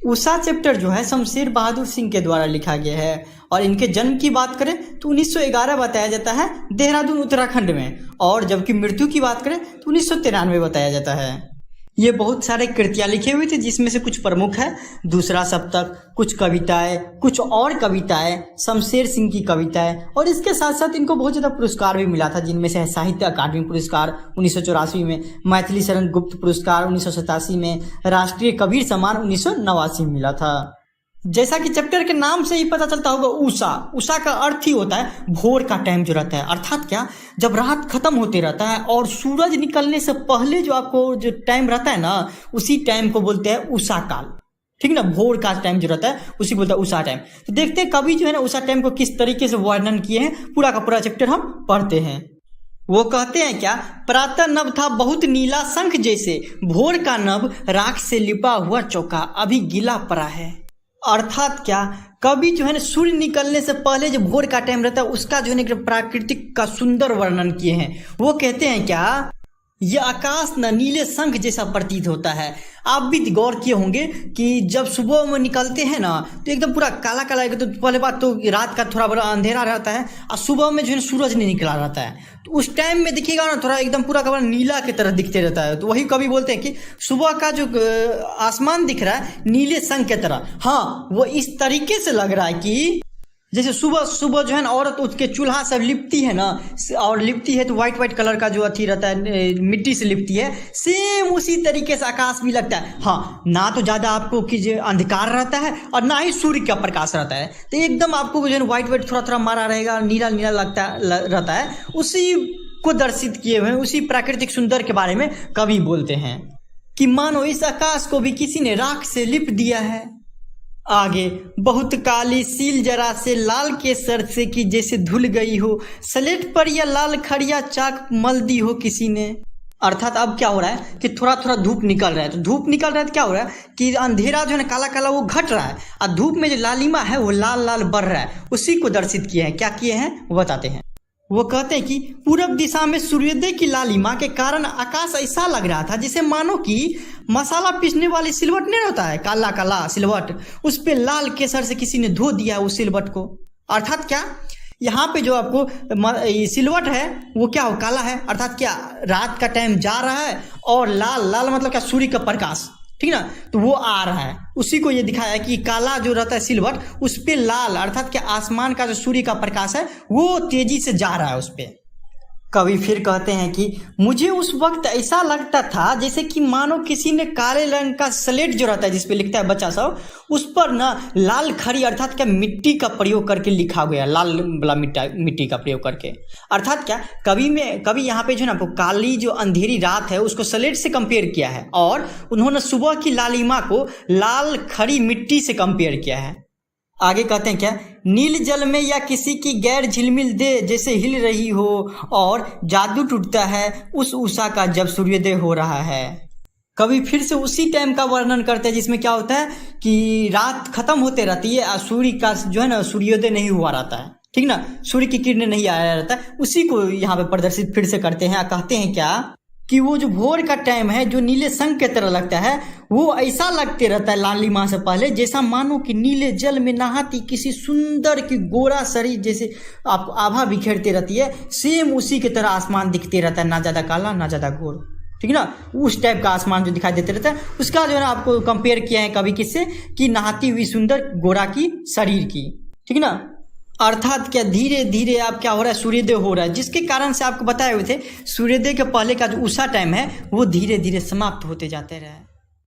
Usha chapter जो है शमशेर बहादुर सिंह के द्वारा लिखा गया है और इनके जन्म की बात करें तो 1911 बताया जाता है देहरादून उत्तराखंड में, और जबकि मृत्यु की बात करें तो 1993 बताया जाता है। ये बहुत सारे कृतियाँ लिखे हुए थे जिसमें से कुछ प्रमुख है दूसरा सप्तक, कुछ कविताएं, कुछ और कविताएं, शमशेर सिंह की कविताएं, और इसके साथ साथ इनको बहुत ज़्यादा पुरस्कार भी मिला था जिनमें से साहित्य अकादमी पुरस्कार 1984 में, मैथिली शरण गुप्त पुरस्कार 1987 में, राष्ट्रीय कबीर सम्मान 1989 में मिला था। जैसा कि चैप्टर के नाम से ही पता चलता होगा उषा, उषा का अर्थ ही होता है भोर का टाइम जो रहता है, अर्थात क्या, जब रात खत्म होते रहता है और सूरज निकलने से पहले जो आपको जो टाइम रहता है ना, उसी टाइम को बोलते हैं उषा काल, ठीक ना। भोर का टाइम जो रहता है उसी बोलते हैं उषा टाइम। तो देखते हैं कवि जो है ना उषा टाइम को किस तरीके से वर्णन किए हैं, पूरा का पूरा चैप्टर हम पढ़ते हैं। वो कहते हैं क्या, प्रातः नभ था बहुत नीला शंख जैसे, भोर का नभ राख से लिपा हुआ चौका अभी गीला पड़ा है। अर्थात क्या, कवि जो है ना सूर्य निकलने से पहले जो भोर का टाइम रहता है उसका जो है ना प्राकृतिक का सुंदर वर्णन किए हैं। वो कहते हैं क्या, ये आकाश न नीले शंख जैसा प्रतीत होता है। आप भी गौर किए होंगे कि जब सुबह में निकलते हैं ना तो एकदम पूरा काला काला, तो पहले बात तो रात का थोड़ा बड़ा अंधेरा रहता है और सुबह में जो है सूरज नहीं निकला रहता है, तो उस टाइम में देखिएगा ना थोड़ा एकदम पूरा का पूरा नीला की तरह दिखते रहता है। तो वही कवि बोलते हैं कि सुबह का जो आसमान दिख रहा है नीले शंख की तरह, हाँ वो इस तरीके से लग रहा है कि जैसे सुबह सुबह जो है ना औरत उठ के चूल्हा सब लिपती है ना, और लिपती है तो व्हाइट व्हाइट कलर का जो अथी रहता है मिट्टी से लिपती है, सेम उसी तरीके से आकाश भी लगता है। हाँ, ना तो ज़्यादा आपको कि जो अंधकार रहता है और ना ही सूर्य का प्रकाश रहता है, तो एकदम आपको जो है व्हाइट व्हाइट थोड़ा थोड़ा मारा रहेगा, नीला नीला रहता है। उसी को दर्शित किए हुए उसी प्राकृतिक सुंदर के बारे में कवि बोलते हैं कि मानो इस आकाश को भी किसी ने राख से लिप दिया है। आगे, बहुत काली सील जरा से लाल के सर से कि जैसे धुल गई हो, स्लेट पर या लाल खड़िया चाक मल दी हो किसी ने। अर्थात अब क्या हो रहा है कि थोड़ा थोड़ा धूप निकल रहा है, तो धूप निकल रहा है तो क्या हो रहा है कि अंधेरा जो है ना काला काला वो घट रहा है और धूप में जो लालिमा है वो लाल लाल बढ़ रहा है, उसी को दर्शित किए हैं। क्या किए हैं वो बताते हैं। वो कहते हैं कि पूरब दिशा में सूर्योदय की लालिमा के कारण आकाश ऐसा लग रहा था जैसे मानो कि मसाला पीसने वाली सिलवट नहीं होता है, काला काला सिलवट, उस पे लाल केसर से किसी ने धो दिया उस सिलवट को। अर्थात क्या, यहाँ पे जो आपको सिलवट है वो क्या हो, काला है, अर्थात क्या रात का टाइम जा रहा है और लाल लाल मतलब क्या सूर्य का प्रकाश, ठीक ना, तो वो आ रहा है, उसी को ये दिखाया है कि काला जो रहता है सिलवट उस पे लाल, अर्थात क्या आसमान का जो सूर्य का प्रकाश है वो तेजी से जा रहा है उस पे। कवि फिर कहते हैं कि मुझे उस वक्त ऐसा लगता था जैसे कि मानो किसी ने काले रंग का स्लेट जो रहता है जिसपे लिखता है बच्चा सब, उस पर ना लाल खड़ी अर्थात क्या मिट्टी का प्रयोग करके लिखा गया, लाल वाला मिट्टी का प्रयोग करके। अर्थात क्या, कवि यहाँ पे जो ना काली जो अंधेरी रात है उसको स्लेट से कंपेयर किया है और उन्होंने सुबह की लालिमा को लाल खड़ी मिट्टी से कंपेयर किया है। आगे कहते हैं क्या, नील जल में या किसी की गैर झिलमिल दे जैसे हिल रही हो और जादू टूटता है उस उषा का जब सूर्योदय हो रहा है। कवि फिर से उसी टाइम का वर्णन करते हैं जिसमें क्या होता है कि रात खत्म होते रहती है और सूर्य का जो है ना सूर्योदय नहीं हुआ रहता है, ठीक ना, सूर्य की किरणें नहीं आया रहता है, उसी को यहाँ पे प्रदर्शित फिर से करते हैं। कहते हैं क्या कि वो जो भोर का टाइम है जो नीले शंख की तरह लगता है वो ऐसा लगते रहता है लालिमा से पहले जैसा मानो कि नीले जल में नहाती किसी सुंदर की गोरा शरीर जैसे आपको आभा बिखेरती रहती है, सेम उसी की तरह आसमान दिखते रहता है, ना ज़्यादा काला ना ज़्यादा गोर, ठीक ना, उस टाइप का आसमान जो दिखाई देते रहता है उसका जो है ना आपको कंपेयर किया है कभी किससे कि नहाती हुई सुंदर गोरा की शरीर की, ठीक ना। अर्थात क्या धीरे धीरे आप क्या हो रहा है सूर्योदय हो रहा है, जिसके कारण से आपको बताए हुए थे सूर्योदय के पहले का जो उषा टाइम है वो धीरे धीरे समाप्त होते जाते रहे।